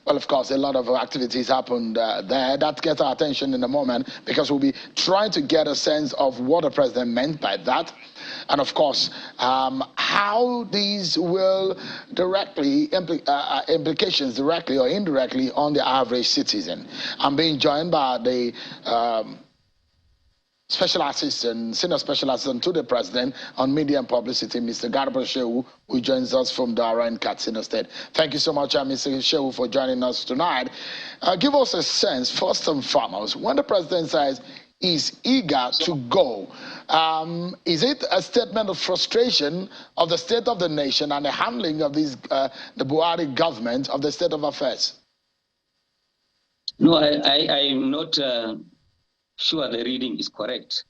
Well, of course, a lot of activities happened there. That gets our attention in a moment because we'll be trying to get a sense of what the president meant by that. And of course, how these will directly, implications directly or indirectly on the average citizen. I'm being joined by the Special Assistant, Senior Special Assistant to the President on Media and Publicity, Mr. Garba Shehu, who joins us from Dara in Katsina State. Thank you so much, Mr. Shehu, for joining us tonight. Give us a sense, first and foremost, when the President says he's eager to go, is it a statement of frustration of the state of the nation and the handling of these, the Buhari government of the state of affairs? No, I'm not sure the reading is correct.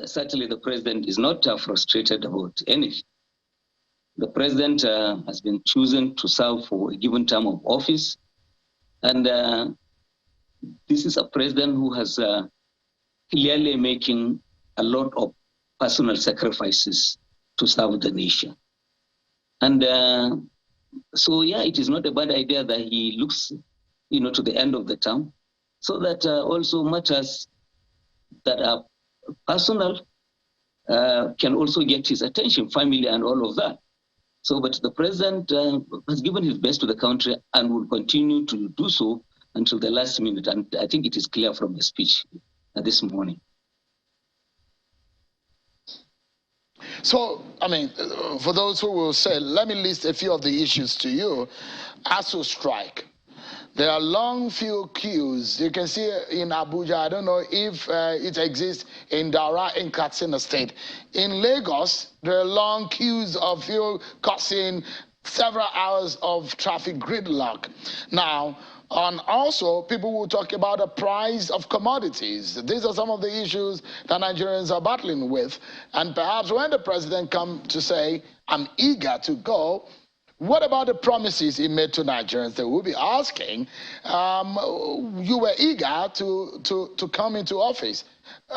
Certainly the president is not frustrated about anything. The president has been chosen to serve for a given term of office. And this is a president who has clearly making a lot of personal sacrifices to serve the nation. And so, yeah, it is not a bad idea that he looks, to the end of the term, so that also matters that are personal can also get his attention, family and all of that. So, but the president has given his best to the country and will continue to do so until the last minute. And I think it is clear from the speech this morning. So, I mean, for those who will say, let me list a few of the issues to you. ASUU strike. There are long few queues. You can see in Abuja, I don't know if it exists in Dara in Katsina State. In Lagos, there are long queues of fuel causing several hours of traffic gridlock. Now, and also, people will talk about the price of commodities. These are some of the issues that Nigerians are battling with. And perhaps when the president comes to say, I'm eager to go, what about the promises he made to Nigerians? They will be asking, you were eager to come into office.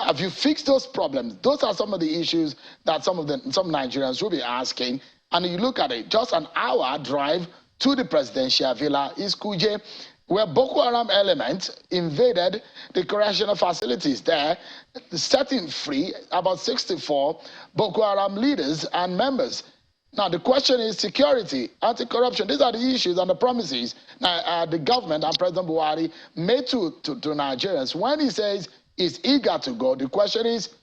Have you fixed those problems? Those are some of the issues that some Nigerians will be asking. And you look at it, just an hour drive to the presidential villa is Kuje, where Boko Haram elements invaded the correctional facilities there, setting free about 64 Boko Haram leaders and members. Now, the question is security, anti-corruption. These are the issues and the promises the government and President Buhari made to Nigerians. When he says he's eager to go, the question is,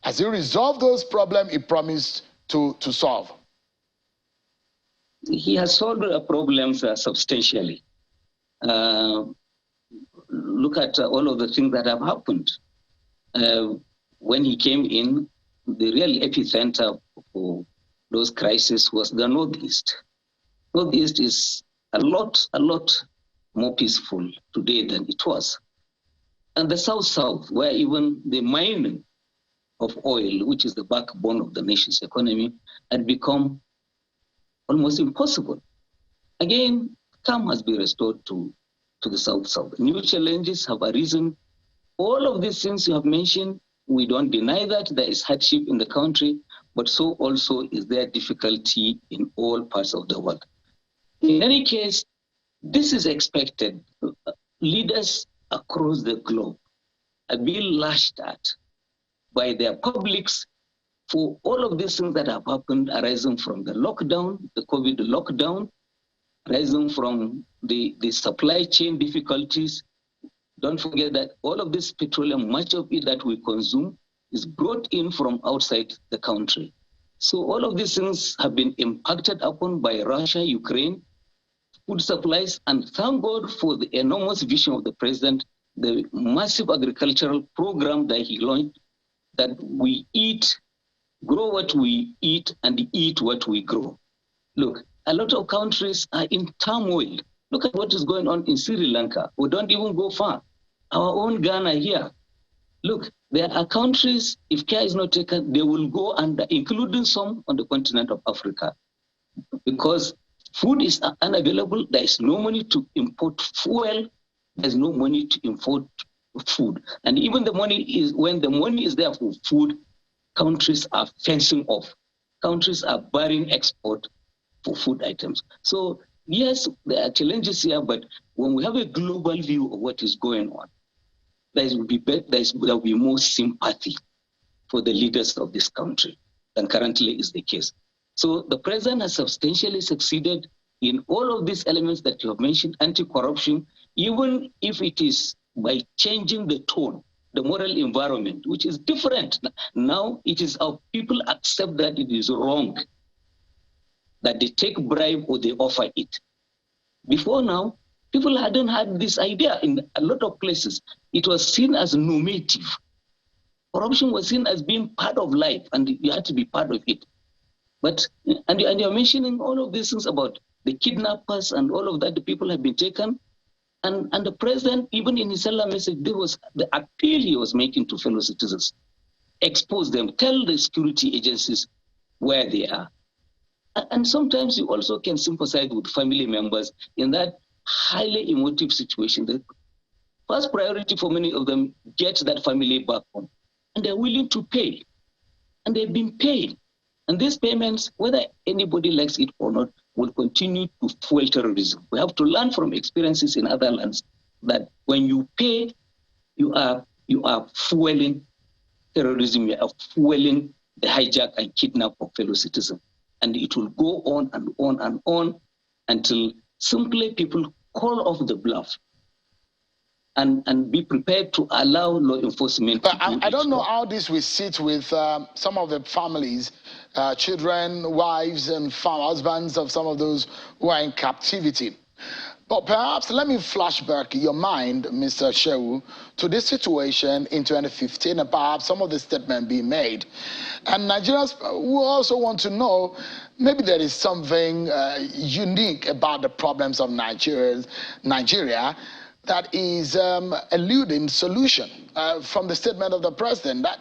has he resolved those problems he promised to solve? He has solved the problems substantially. Look at all of the things that have happened. When he came in, the real epicenter for those crises was the Northeast. Northeast is a lot more peaceful today than it was. And the South, where even the mining of oil, which is the backbone of the nation's economy, had become almost impossible. Again, calm has been restored to the South. New challenges have arisen. All of these things you have mentioned, we don't deny that there is hardship in the country, but so also is there difficulty in all parts of the world. In any case, this is expected. Leaders across the globe are being lashed at by their publics for all of these things that have happened arising from the lockdown, the COVID lockdown, arising from the supply chain difficulties. Don't forget that all of this petroleum, much of it that we consume, is brought in from outside the country. So all of these things have been impacted upon by Russia, Ukraine, food supplies, and thank God for the enormous vision of the president, the massive agricultural program that he launched, that we eat, grow what we eat, and eat what we grow. Look, a lot of countries are in turmoil. Look at what is going on in Sri Lanka. We don't even go far. Our own Ghana here. Look, there are countries, if care is not taken, they will go under, including some on the continent of Africa. Because food is unavailable, there is no money to import fuel, there's no money to import food. And even the money is, when the money is there for food, countries are fencing off. Countries are barring export for food items. So yes, there are challenges here, but when we have a global view of what is going on, there will be more sympathy for the leaders of this country than currently is the case. So the president has substantially succeeded in all of these elements that you have mentioned, anti-corruption, even if it is by changing the tone, the moral environment, which is different. Now it is our people accept that it is wrong, that they take bribe or they offer it. Before now, people hadn't had this idea in a lot of places. It was seen as normative. Corruption was seen as being part of life, and you had to be part of it. But and you're mentioning all of these things about the kidnappers and all of that. The people have been taken, and the president, even in his Salah message, there was the appeal he was making to fellow citizens: expose them, tell the security agencies where they are. And sometimes you also can sympathize with family members in that highly emotive situation. The first priority for many of them, get that family back home. And they're willing to pay. And they've been paid. And these payments, whether anybody likes it or not, will continue to fuel terrorism. We have to learn from experiences in other lands that when you pay, you are fueling terrorism, you are fueling the hijack and kidnap of fellow citizens. And it will go on and on and on until simply people call off the bluff and be prepared to allow law enforcement but I don't know how this will sit with some of the families, children, wives, and husbands of some of those who are in captivity. But perhaps let me flash back your mind, Mr. Shehu, to this situation in 2015 and perhaps some of the statements being made. And Nigerians will also want to know, maybe there is something unique about the problems of Nigeria that is eluding solution from the statement of the president, that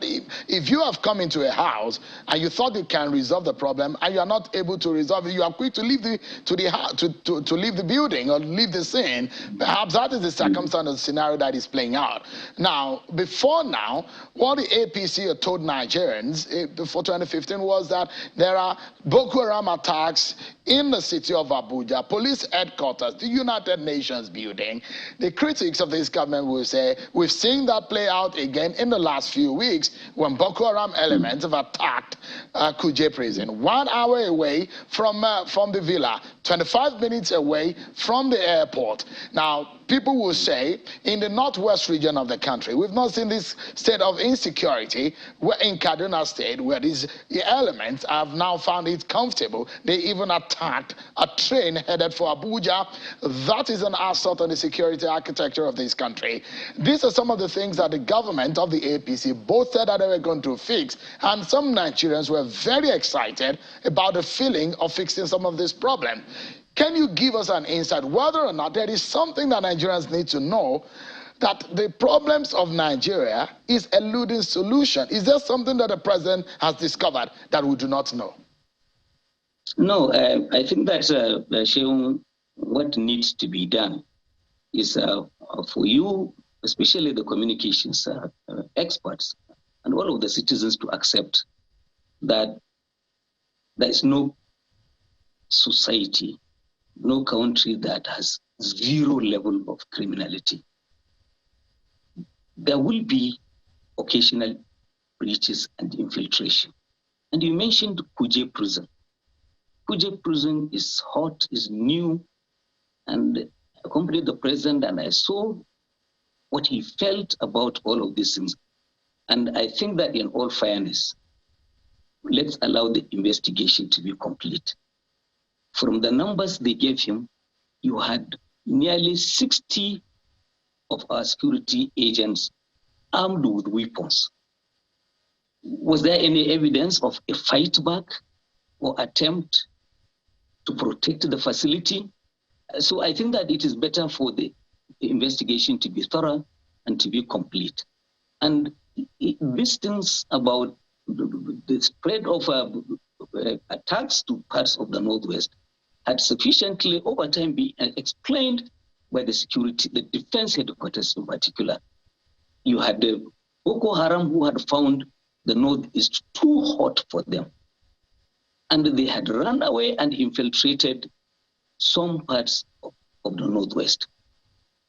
if you have come into a house and you thought you can resolve the problem and you are not able to resolve it, you are quick to leave to leave the building or leave the scene. Perhaps that is the circumstance of the scenario that is playing out. Now, before now, what the APC had told Nigerians before 2015 was that there are Boko Haram attacks in the city of Abuja, police headquarters, the United Nations building. The critics of this government will say, we've seen that play out again in the last few weeks when Boko Haram elements have attacked Kuje prison, 1 hour away from the villa, 25 minutes away from the airport. Now, people will say, in the northwest region of the country, we've not seen this state of insecurity in Kaduna State, where these elements have now found it comfortable. They even attacked a train headed for Abuja. That is an assault on the security architecture of this country. These are some of the things that the government of the APC both said that they were going to fix, and some Nigerians were very excited about the feeling of fixing some of this problem. Can you give us an insight whether or not there is something that Nigerians need to know, that the problems of Nigeria is eluding solution? Is there something that the president has discovered that we do not know? No, I think that Shehu, what needs to be done is for you, especially the communications experts and all of the citizens, to accept that there is no society, no country that has zero level of criminality. There will be occasional breaches and infiltration. And you mentioned Kuje prison. Kuje prison is hot, is new, and I accompanied the president and I saw what he felt about all of these things. And I think that in all fairness, let's allow the investigation to be complete. From the numbers they gave him, you had nearly 60 of our security agents armed with weapons. Was there any evidence of a fight back or attempt to protect the facility? So I think that it is better for the investigation to be thorough and to be complete. And these things about the spread of attacks to parts of the Northwest had sufficiently over time been explained by the security, the defense headquarters in particular. You had the Boko Haram who had found the Northeast too hot for them. And they had run away and infiltrated some parts of the Northwest.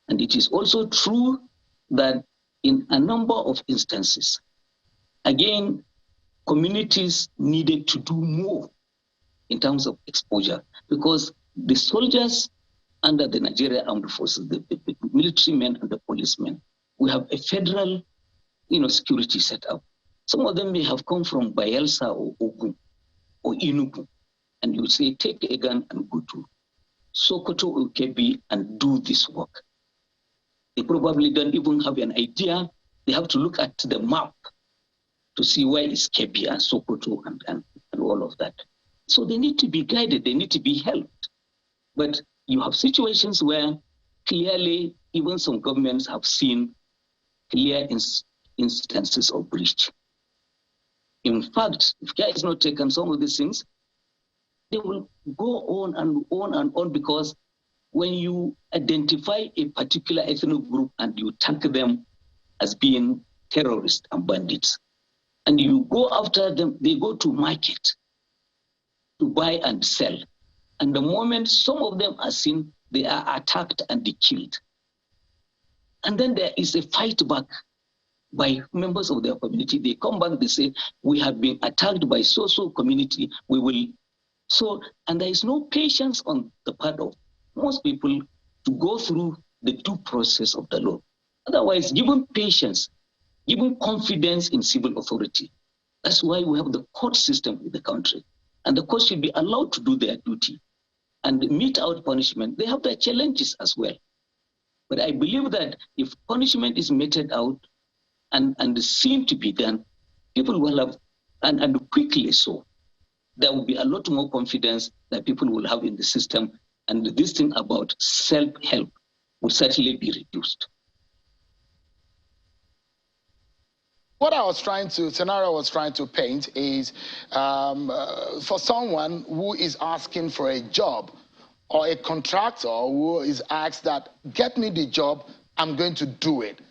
And it is also true that in a number of instances, again, communities needed to do more in terms of exposure, because the soldiers under the Nigeria Armed Forces, the military men and the policemen, we have a federal, security setup. Some of them may have come from Bayelsa or Ogun or Enugu, and you say, take a gun and go to Sokoto or Kebbi and do this work. They probably don't even have an idea. They have to look at the map to see where is Kebbi and Sokoto and all of that. So they need to be guided, they need to be helped. But you have situations where clearly even some governments have seen clear instances of breach. In fact, if care is not taken, some of these things, they will go on and on and on, because when you identify a particular ethnic group and you tag them as being terrorists and bandits, and you go after them, they go to market to buy and sell. And the moment some of them are seen, they are attacked and they killed. And then there is a fight back by members of their community. They come back, they say, we have been attacked by so-so community, we will. So, and there is no patience on the part of most people to go through the due process of the law. Otherwise, given patience, given confidence in civil authority, that's why we have the court system in the country. And the courts should be allowed to do their duty and mete out punishment. They have their challenges as well. But I believe that if punishment is meted out and seen to be done, people will have, and quickly so, there will be a lot more confidence that people will have in the system, and this thing about self-help will certainly be reduced. What scenario I was trying to paint is for someone who is asking for a job, or a contractor who is asked that, get me the job, I'm going to do it.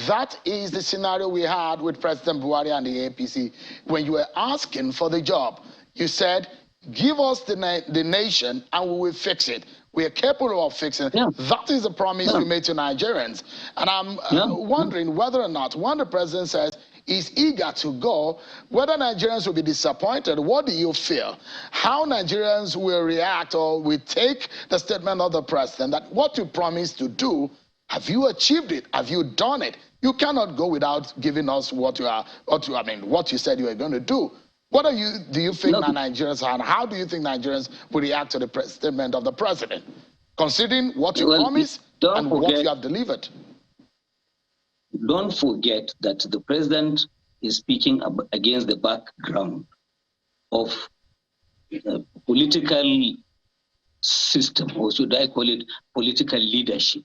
That is the scenario we had with President Buhari and the APC. When you were asking for the job, you said, give us the nation and we will fix it. We are capable of fixing it. Yeah. That is the promise you made to Nigerians. And I'm wondering whether or not, when the president says he's eager to go, whether Nigerians will be disappointed. What do you feel? How Nigerians will react or will take the statement of the president that what you promised to do, have you achieved it? Have you done it? You cannot go without giving us what you said you were going to do. What do you think Nigerians are, and how do you think Nigerians will react to the statement of the president, considering what you promised and what you have delivered? Don't forget that the president is speaking against the background of a political system, or should I call it political leadership,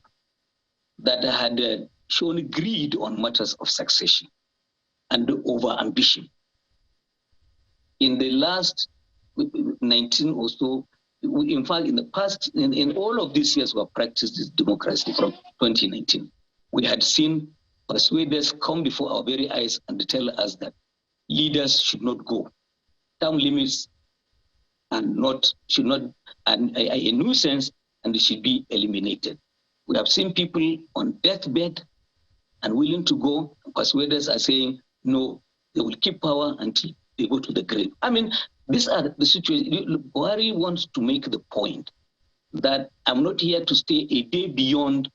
that had shown greed on matters of succession and over-ambition. In the last 19 or so, in fact, in the past, in all of these years we have practiced this democracy from 2019, we had seen persuaders come before our very eyes and tell us that leaders should not go. Term limits are should not a nuisance, and they should be eliminated. We have seen people on deathbed and willing to go. Persuaders are saying, no, they will keep power until they go to the grave. I mean, these are the situations. Buhari wants to make the point that I'm not here to stay a day beyond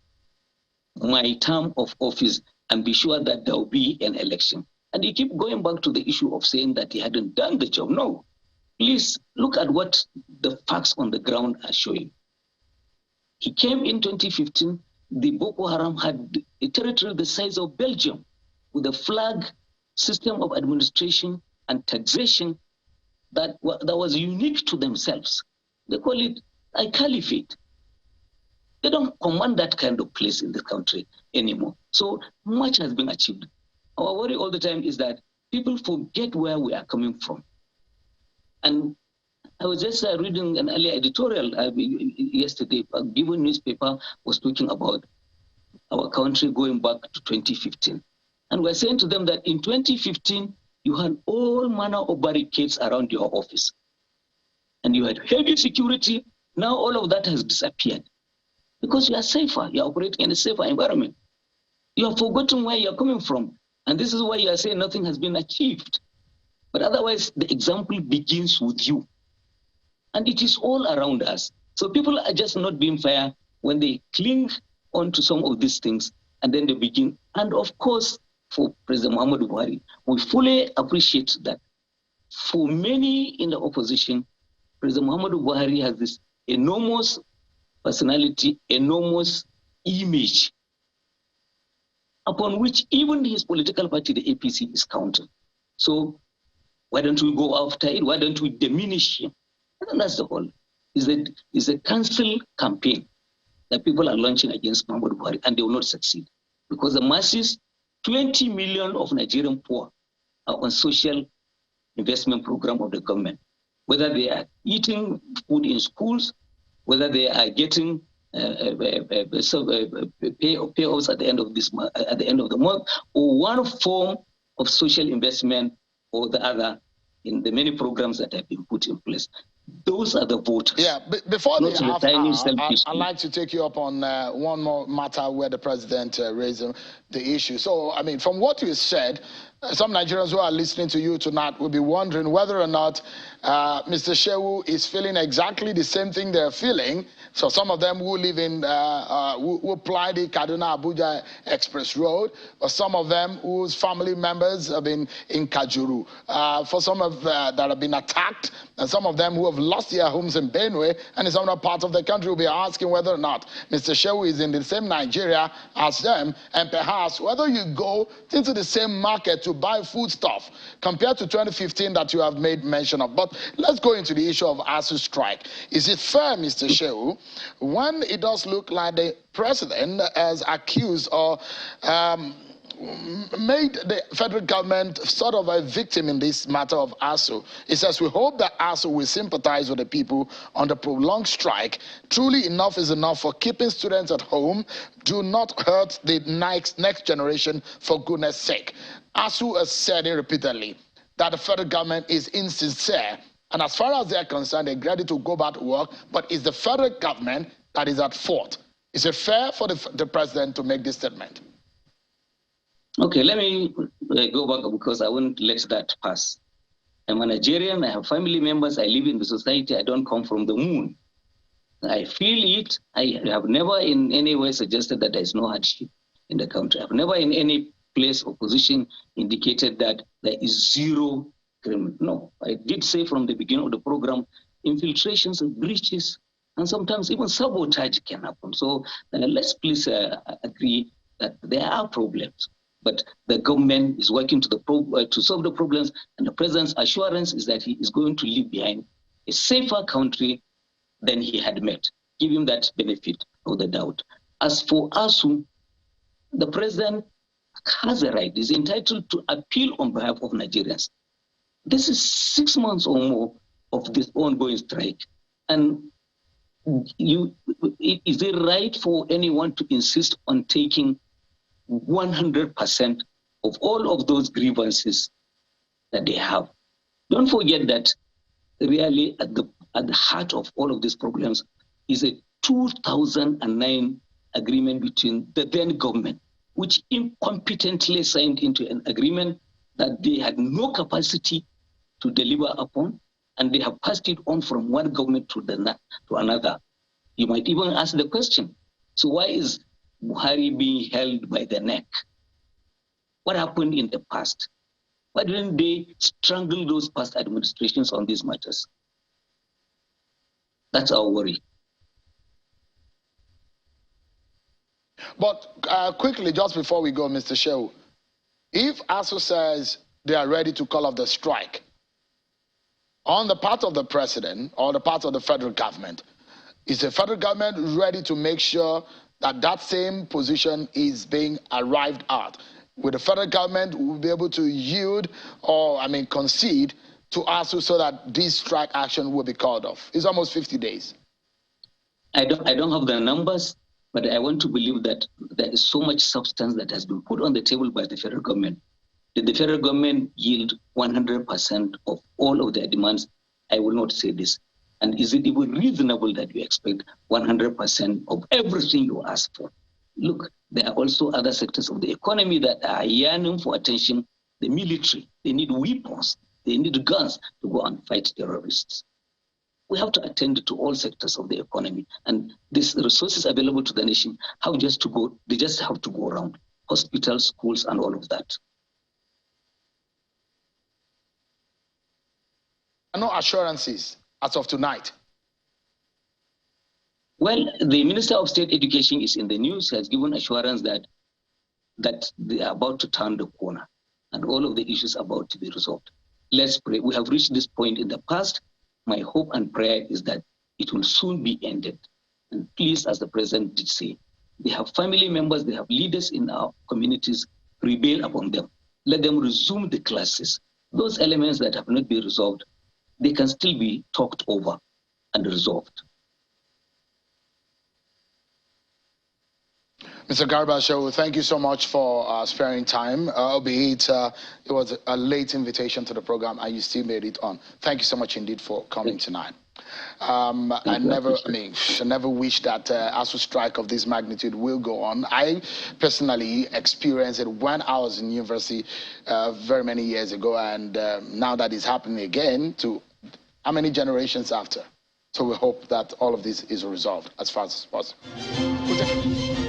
my term of office and be sure that there will be an election. And he keep going back to the issue of saying that he hadn't done the job. No, please look at what the facts on the ground are showing. He came in 2015, the Boko Haram had a territory the size of Belgium, with a flag system of administration and taxation that was unique to themselves. They call it a caliphate. They don't command that kind of place in the country anymore. So much has been achieved. Our worry all the time is that people forget where we are coming from. And I was just reading an earlier editorial yesterday. A given newspaper was talking about our country going back to 2015. And we're saying to them that in 2015, you had all manner of barricades around your office. And you had heavy security, Now all of that has disappeared because you are safer. You are operating in a safer environment. You have forgotten where you are coming from. And this is why you are saying nothing has been achieved. But otherwise, the example begins with you. And it is all around us. So people are just not being fair when they cling on to some of these things and then they begin. And of course, for President Muhammadu Buhari, we fully appreciate that. For many in the opposition, President Muhammadu Buhari has this enormous personality, enormous image, upon which even his political party, the APC, is counted. So why don't we go after it? Why don't we diminish him? And that's the whole. It's a cancel campaign that people are launching against Muhammadu Buhari, and they will not succeed. Because the masses, 20 million of Nigerian poor are on social investment program of the government. Whether they are eating food in schools, whether they are getting payoffs at the end of this month, at the end of the month, or one form of social investment or the other in the many programs that have been put in place. Those are the voters. Yeah, before the half hour, I'd like to take you up on one more matter where the president raised the issue. So, I mean, from what you said, some Nigerians who are listening to you tonight will be wondering whether or not Mr. Shehu is feeling exactly the same thing they're feeling. So some of them who live in, who apply the Kaduna-Abuja Express Road, or some of them whose family members have been in Kajuru. For some of that have been attacked, and some of them who have lost their homes in Benue, and in some other parts of the country will be asking whether or not Mr. Shehu is in the same Nigeria as them, and perhaps whether you go into the same market to buy foodstuff compared to 2015 that you have made mention of. But let's go into the issue of ASUU strike. Is it fair, Mr. Shehu, when it does look like the president has accused or made the federal government sort of a victim in this matter of ASUU? It says, we hope that ASUU will sympathize with the people on the prolonged strike. Truly enough is enough for keeping students at home. Do not hurt the next generation, for goodness sake. ASUU has said it repeatedly that the federal government is insincere. And as far as they're concerned, they're ready to go back to work, but it's the federal government that is at fault. Is it fair for the president to make this statement? Okay, let me go back because I won't let that pass. I'm a Nigerian, I have family members, I live in the society, I don't come from the moon. I feel it. I have never in any way suggested that there is no hardship in the country. I've never in any place or position indicated that there is zero criminal. No, I did say from the beginning of the program, infiltrations and breaches, and sometimes even sabotage can happen. So let's please agree that there are problems, but the government is working to solve the problems, and the president's assurance is that he is going to leave behind a safer country than he had met. Give him that benefit of the doubt. As for ASUU, the president has a right, is entitled to appeal on behalf of Nigerians. This is 6 months or more of this ongoing strike. And is it right for anyone to insist on taking 100% of all of those grievances that they have? Don't forget that really at the heart of all of these problems is a 2009 agreement between the then government, which incompetently signed into an agreement that they had no capacity to deliver upon, and they have passed it on from one government to another. You might even ask the question, so why is Buhari being held by the neck? What happened in the past? Why didn't they strangle those past administrations on these matters? That's our worry. But quickly, just before we go, Mr. Shehu, if ASUU says they are ready to call off the strike, on the part of the president or the part of the federal government, is the federal government ready to make sure that that same position is being arrived at? Will the federal government be able to yield or, concede to ASUU so that this strike action will be called off? It's almost 50 days. I don't have the numbers, but I want to believe that there is so much substance that has been put on the table by the federal government. Did the federal government yield 100% of all of their demands? I will not say this. And is it even reasonable that you expect 100% of everything you ask for? Look, there are also other sectors of the economy that are yearning for attention. The military, they need weapons, they need guns to go and fight terrorists. We have to attend to all sectors of the economy, and these resources available to the nation, how just to go, they just have to go around hospitals, schools, and all of that. No assurances as of tonight. Well, the Minister of State Education is in the news, has given assurance that they are about to turn the corner and all of the issues are about to be resolved. Let's pray. We have reached this point in the past. My hope and prayer is that it will soon be ended. And please, as the President did say, they have family members, they have leaders in our communities, prevail upon them. Let them resume the classes. Those elements that have not been resolved, they can still be talked over and resolved. Mr. Garba, Shehu, thank you so much for sparing time, albeit it was a late invitation to the program and you still made it on. Thank you so much indeed for coming tonight. I never wish that ASUU strike of this magnitude will go on. I personally experienced it when I was in university very many years ago, and now that is happening again to how many generations after? So we hope that all of this is resolved as fast as possible.